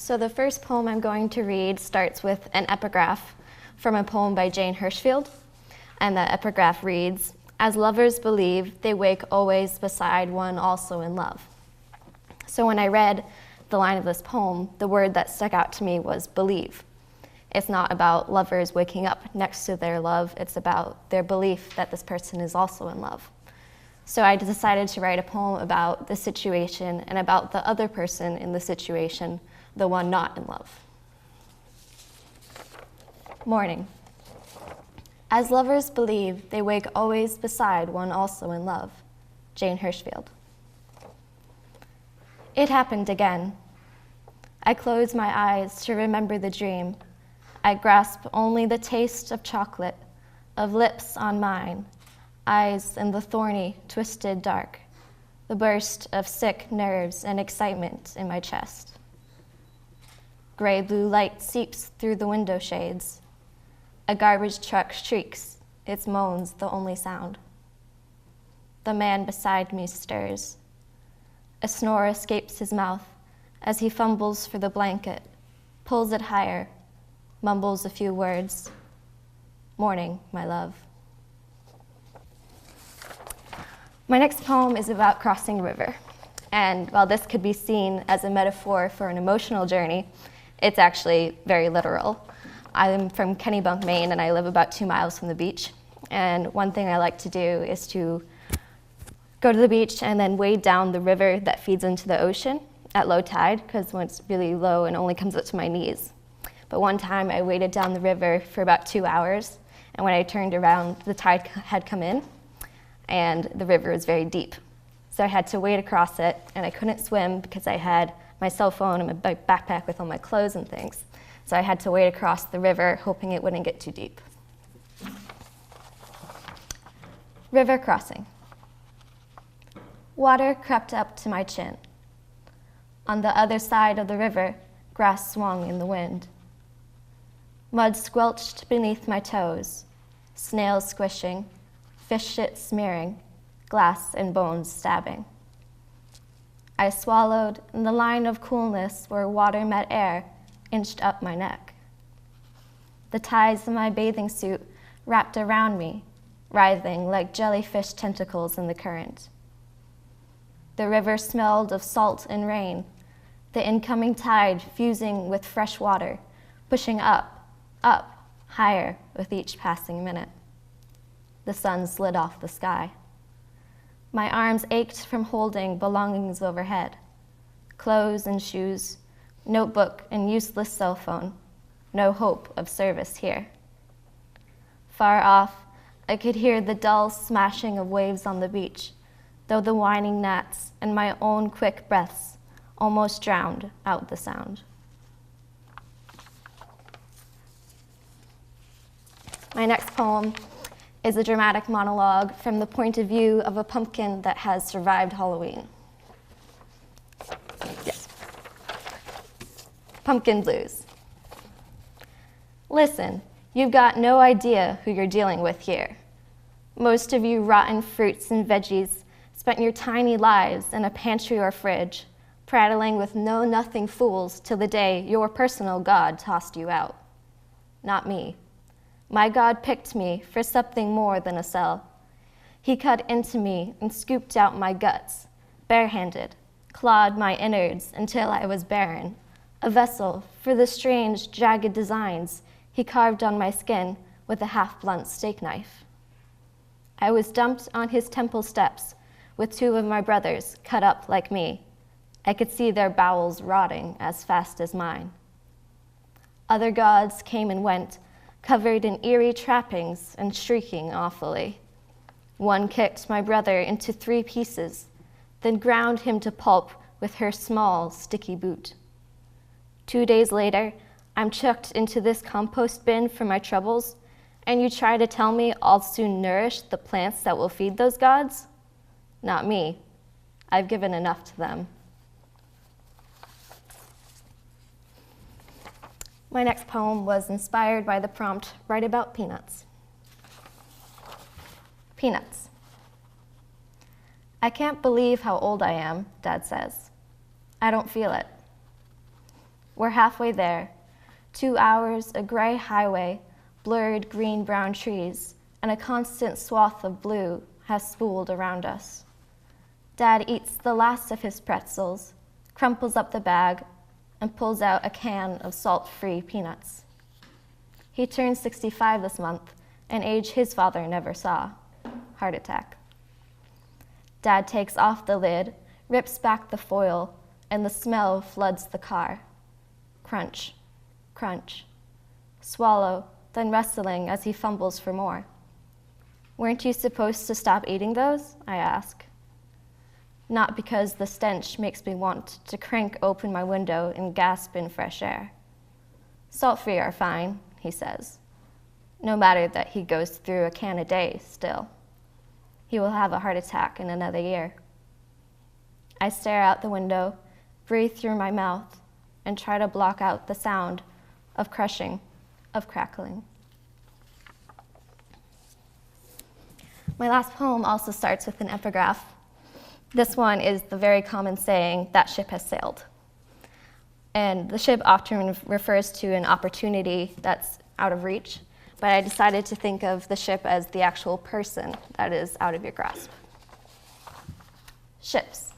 So the first poem I'm going to read starts with an epigraph from a poem by Jane Hirschfield. And the epigraph reads, "As lovers believe, they wake always beside one also in love." So when I read the line of this poem, the word that stuck out to me was believe. It's not about lovers waking up next to their love, it's about their belief that this person is also in love. So I decided to write a poem about the situation and about the other person in the situation, the one not in love. Morning. As lovers believe, they wake always beside one also in love. Jane Hirschfield. It happened again. I close my eyes to remember the dream. I grasp only the taste of chocolate, of lips on mine, eyes in the thorny, twisted dark, the burst of sick nerves and excitement in my chest. Gray-blue light seeps through the window shades. A garbage truck shrieks, its moans the only sound. The man beside me stirs. A snore escapes his mouth as he fumbles for the blanket, pulls it higher, mumbles a few words. Morning, my love. My next poem is about crossing a river. And while this could be seen as a metaphor for an emotional journey, it's actually very literal. I'm from Kennebunk, Maine, and I live about 2 miles from the beach. And one thing I like to do is to go to the beach and then wade down the river that feeds into the ocean at low tide, because when it's really low, it only comes up to my knees. But one time I waded down the river for about 2 hours, and when I turned around, the tide had come in, and the river was very deep. So I had to wade across it, and I couldn't swim because I had my cell phone and my backpack with all my clothes and things. So I had to wade across the river, hoping it wouldn't get too deep. River crossing. Water crept up to my chin. On the other side of the river, grass swung in the wind. Mud squelched beneath my toes, snails squishing, fish shit smearing, glass and bones stabbing. I swallowed, and the line of coolness where water met air inched up my neck. The ties of my bathing suit wrapped around me, writhing like jellyfish tentacles in the current. The river smelled of salt and rain, the incoming tide fusing with fresh water, pushing up, higher with each passing minute. The sun slid off the sky. My arms ached from holding belongings overhead, clothes and shoes, notebook and useless cell phone, no hope of service here. Far off, I could hear the dull smashing of waves on the beach, though the whining gnats and my own quick breaths almost drowned out the sound. My next poem is a dramatic monologue from the point of view of a pumpkin that has survived Halloween. Yes. Pumpkin blues. Listen, you've got no idea who you're dealing with here. Most of you rotten fruits and veggies spent your tiny lives in a pantry or fridge, prattling with know-nothing fools till the day your personal God tossed you out. Not me. My God picked me for something more than a cell. He cut into me and scooped out my guts, barehanded, clawed my innards until I was barren, a vessel for the strange, jagged designs he carved on my skin with a half-blunt steak knife. I was dumped on his temple steps with 2 of my brothers cut up like me. I could see their bowels rotting as fast as mine. Other gods came and went, covered in eerie trappings and shrieking awfully. One kicked my brother into 3 pieces, then ground him to pulp with her small, sticky boot. 2 days later, I'm chucked into this compost bin for my troubles, and you try to tell me I'll soon nourish the plants that will feed those gods? Not me. I've given enough to them. My next poem was inspired by the prompt, write about peanuts. Peanuts. I can't believe how old I am, Dad says. I don't feel it. We're halfway there. 2 hours, a gray highway, blurred green-brown trees, and a constant swath of blue has spooled around us. Dad eats the last of his pretzels, crumples up the bag, and pulls out a can of salt-free peanuts. He turns 65 this month, an age his father never saw. Heart attack. Dad takes off the lid, rips back the foil, and the smell floods the car. Crunch, crunch. Swallow, then wrestling as he fumbles for more. Weren't you supposed to stop eating those? I ask. Not because the stench makes me want to crank open my window and gasp in fresh air. Salt-free are fine, he says. No matter that he goes through a can a day still. He will have a heart attack in another year. I stare out the window, breathe through my mouth, and try to block out the sound of crushing, of crackling. My last poem also starts with an epigraph. This one is the very common saying, "That ship has sailed." And the ship often refers to an opportunity that's out of reach, but I decided to think of the ship as the actual person that is out of your grasp. Ships.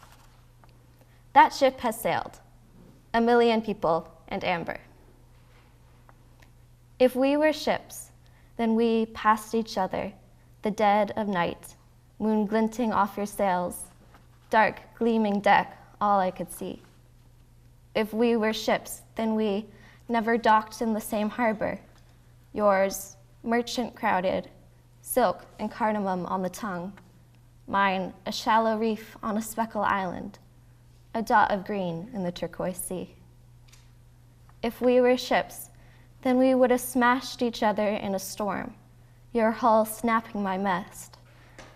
That ship has sailed. 1,000,000 people and amber. If we were ships, then we passed each other, the dead of night, moon glinting off your sails, dark gleaming deck, all I could see. If we were ships, then we never docked in the same harbor, yours merchant crowded, silk and cardamom on the tongue, mine a shallow reef on a speckle island, a dot of green in the turquoise sea. If we were ships, then we would have smashed each other in a storm, your hull snapping my mast,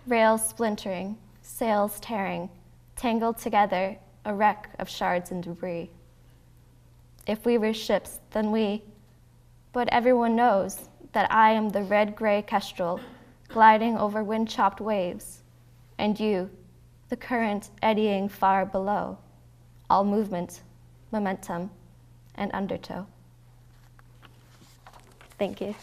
rails splintering, sails tearing, tangled together, a wreck of shards and debris. If we were ships, then but everyone knows that I am the red-gray kestrel gliding over wind-chopped waves, and you, the current eddying far below, all movement, momentum, and undertow. Thank you.